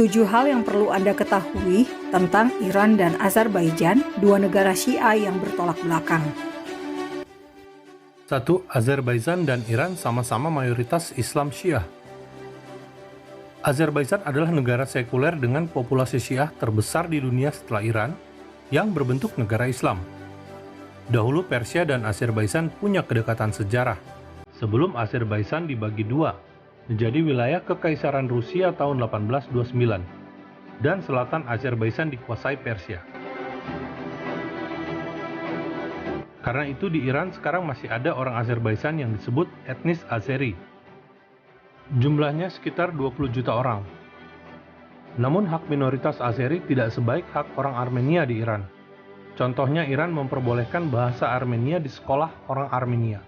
7 hal yang perlu Anda ketahui tentang Iran dan Azerbaijan, dua negara Syiah yang bertolak belakang. 1. Azerbaijan dan Iran sama-sama mayoritas Islam Syiah. Azerbaijan adalah negara sekuler dengan populasi Syiah terbesar di dunia setelah Iran, yang berbentuk negara Islam. Dahulu Persia dan Azerbaijan punya kedekatan sejarah, sebelum Azerbaijan dibagi dua, menjadi wilayah Kekaisaran Rusia tahun 1829, dan selatan Azerbaijan dikuasai Persia. Karena itu di Iran sekarang masih ada orang Azerbaijan yang disebut etnis Azeri. Jumlahnya sekitar 20 juta orang. Namun hak minoritas Azeri tidak sebaik hak orang Armenia di Iran. Contohnya Iran memperbolehkan bahasa Armenia di sekolah orang Armenia.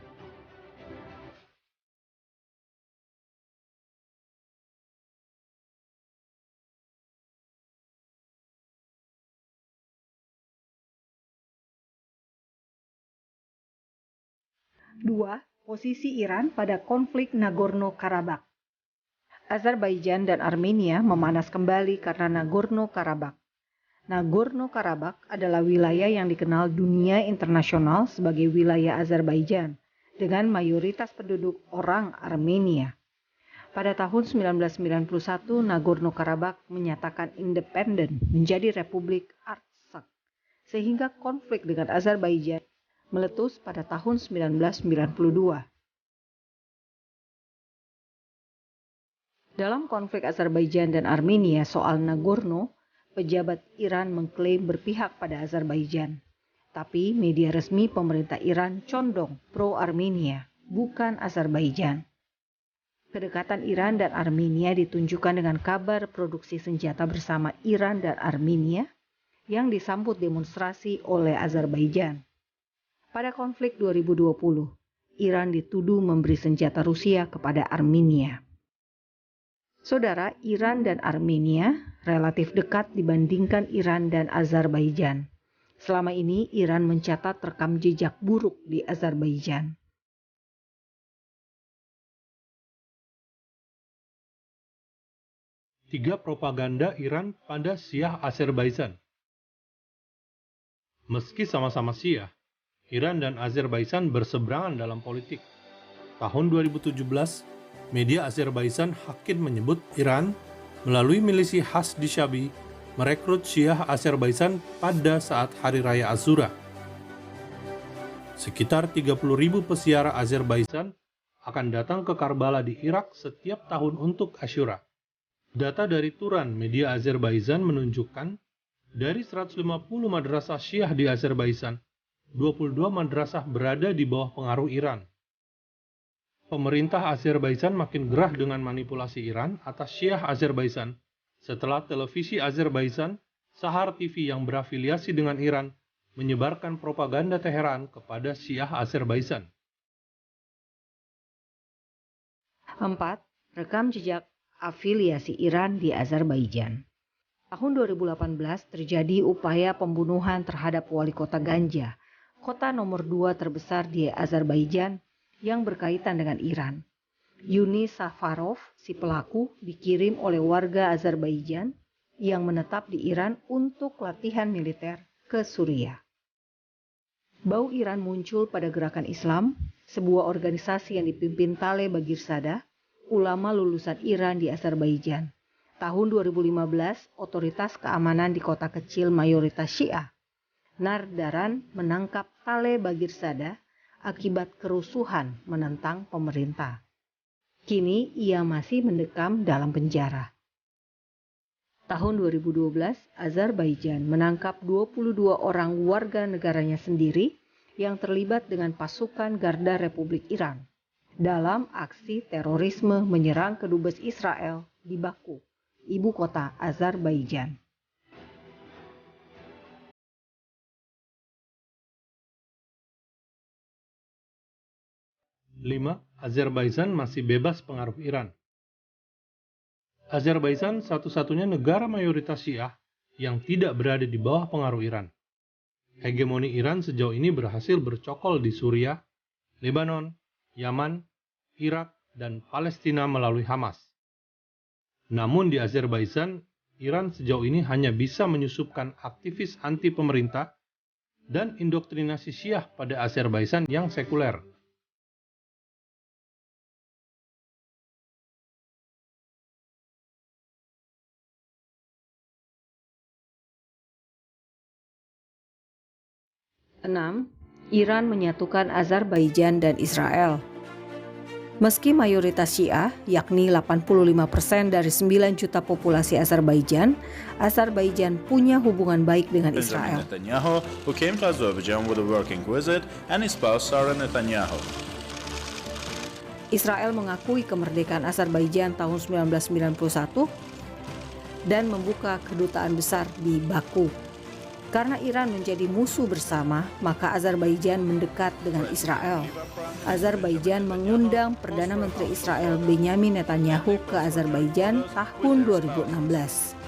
Dua, posisi Iran pada konflik Nagorno-Karabakh. Azerbaijan dan Armenia memanas kembali karena Nagorno-Karabakh. Nagorno-Karabakh adalah wilayah yang dikenal dunia internasional sebagai wilayah Azerbaijan, dengan mayoritas penduduk orang Armenia. Pada tahun 1991, Nagorno-Karabakh menyatakan independen menjadi Republik Artsakh, sehingga konflik dengan Azerbaijan meletus pada tahun 1992. Dalam konflik Azerbaijan dan Armenia soal Nagorno, pejabat Iran mengklaim berpihak pada Azerbaijan. Tapi media resmi pemerintah Iran condong pro-Armenia, bukan Azerbaijan. Kedekatan Iran dan Armenia ditunjukkan dengan kabar produksi senjata bersama Iran dan Armenia yang disambut demonstrasi oleh Azerbaijan. Pada konflik 2020, Iran dituduh memberi senjata Rusia kepada Armenia. Saudara, Iran dan Armenia relatif dekat dibandingkan Iran dan Azerbaijan. Selama ini, Iran mencatat rekam jejak buruk di Azerbaijan. Tiga, propaganda Iran pada Syiah Azerbaijan. Meski sama-sama Syiah, Iran dan Azerbaijan berseberangan dalam politik. Tahun 2017, media Azerbaijan Hakin menyebut Iran melalui milisi Hashdi Shabi merekrut Syiah Azerbaijan pada saat Hari Raya Ashura. Sekitar 30.000 peziarah Azerbaijan akan datang ke Karbala di Irak setiap tahun untuk Ashura. Data dari Turan media Azerbaijan menunjukkan dari 150 madrasah Syiah di Azerbaijan, 22 madrasah berada di bawah pengaruh Iran. Pemerintah Azerbaijan makin gerah dengan manipulasi Iran atas Syiah Azerbaijan setelah televisi Azerbaijan, Sahar TV yang berafiliasi dengan Iran, menyebarkan propaganda Teheran kepada Syiah Azerbaijan. 4. Rekam jejak afiliasi Iran di Azerbaijan. Tahun 2018 terjadi upaya pembunuhan terhadap wali kota Ganja, kota nomor 2 terbesar di Azerbaijan yang berkaitan dengan Iran. Yuni Safarov, si pelaku, dikirim oleh warga Azerbaijan yang menetap di Iran untuk latihan militer ke Suriah. Bau Iran muncul pada Gerakan Islam, sebuah organisasi yang dipimpin Taleh Bagirsadeh, ulama lulusan Iran di Azerbaijan. Tahun 2015, otoritas keamanan di kota kecil mayoritas Syiah, Nardaran, menangkap Taleh Bagirsadeh akibat kerusuhan menentang pemerintah. Kini ia masih mendekam dalam penjara. Tahun 2012, Azerbaijan menangkap 22 orang warga negaranya sendiri yang terlibat dengan pasukan Garda Republik Iran dalam aksi terorisme menyerang kedubes Israel di Baku, ibu kota Azerbaijan. 5. Azerbaijan masih bebas pengaruh Iran. Azerbaijan satu-satunya negara mayoritas Syiah yang tidak berada di bawah pengaruh Iran. Hegemoni Iran sejauh ini berhasil bercokol di Suriah, Lebanon, Yaman, Irak, dan Palestina melalui Hamas. Namun di Azerbaijan, Iran sejauh ini hanya bisa menyusupkan aktivis anti pemerintah dan indoktrinasi Syiah pada Azerbaijan yang sekuler. Enam, Iran menyatukan Azerbaijan dan Israel. Meski mayoritas Syiah, yakni 85% dari 9 juta populasi Azerbaijan, Azerbaijan punya hubungan baik dengan Israel. Netanyahu, who came to Azerbaijan with a working visit, and his spouse Sarah Netanyahu. Israel mengakui kemerdekaan Azerbaijan tahun 1991 dan membuka kedutaan besar di Baku. Karena Iran menjadi musuh bersama, maka Azerbaijan mendekat dengan Israel. Azerbaijan mengundang Perdana Menteri Israel Benjamin Netanyahu ke Azerbaijan tahun 2016.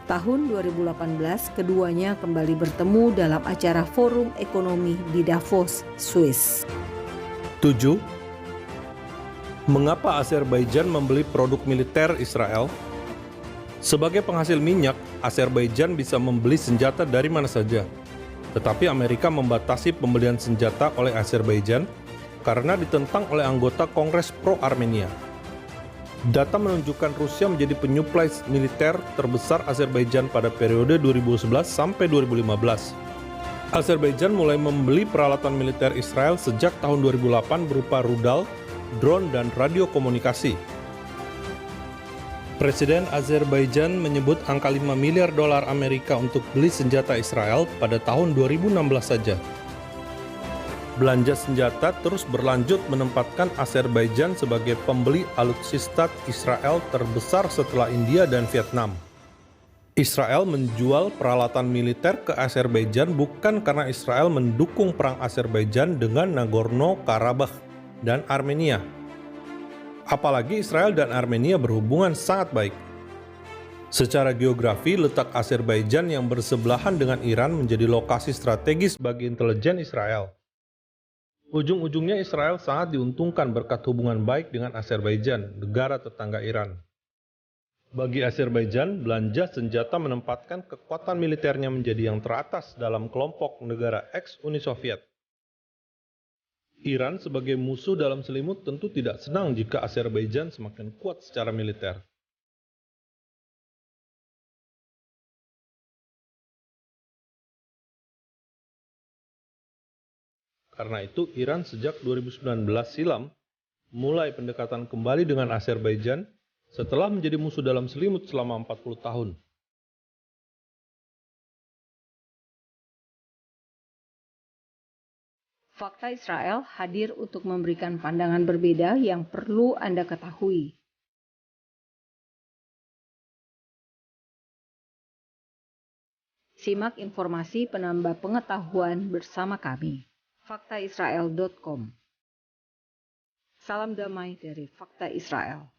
Tahun 2018, keduanya kembali bertemu dalam acara Forum Ekonomi di Davos, Swiss. 7. Mengapa Azerbaijan membeli produk militer Israel? Sebagai penghasil minyak, Azerbaijan bisa membeli senjata dari mana saja. Tetapi Amerika membatasi pembelian senjata oleh Azerbaijan karena ditentang oleh anggota Kongres Pro-Armenia. Data menunjukkan Rusia menjadi penyuplai militer terbesar Azerbaijan pada periode 2011 sampai 2015. Azerbaijan mulai membeli peralatan militer Israel sejak tahun 2008 berupa rudal, drone, dan radio komunikasi. Presiden Azerbaijan menyebut angka 5 miliar dolar Amerika untuk beli senjata Israel pada tahun 2016 saja. Belanja senjata terus berlanjut menempatkan Azerbaijan sebagai pembeli alutsista Israel terbesar setelah India dan Vietnam. Israel menjual peralatan militer ke Azerbaijan bukan karena Israel mendukung perang Azerbaijan dengan Nagorno-Karabakh dan Armenia. Apalagi Israel dan Armenia berhubungan sangat baik. Secara geografi, letak Azerbaijan yang bersebelahan dengan Iran menjadi lokasi strategis bagi intelijen Israel. Ujung-ujungnya Israel sangat diuntungkan berkat hubungan baik dengan Azerbaijan, negara tetangga Iran. Bagi Azerbaijan, belanja senjata menempatkan kekuatan militernya menjadi yang teratas dalam kelompok negara ex-Uni Soviet. Iran sebagai musuh dalam selimut tentu tidak senang jika Azerbaijan semakin kuat secara militer. Karena itu, Iran sejak 2019 silam mulai pendekatan kembali dengan Azerbaijan setelah menjadi musuh dalam selimut selama 40 tahun. Fakta Israel hadir untuk memberikan pandangan berbeda yang perlu Anda ketahui. Simak informasi penambah pengetahuan bersama kami. faktaisrael.com. Salam damai dari Fakta Israel.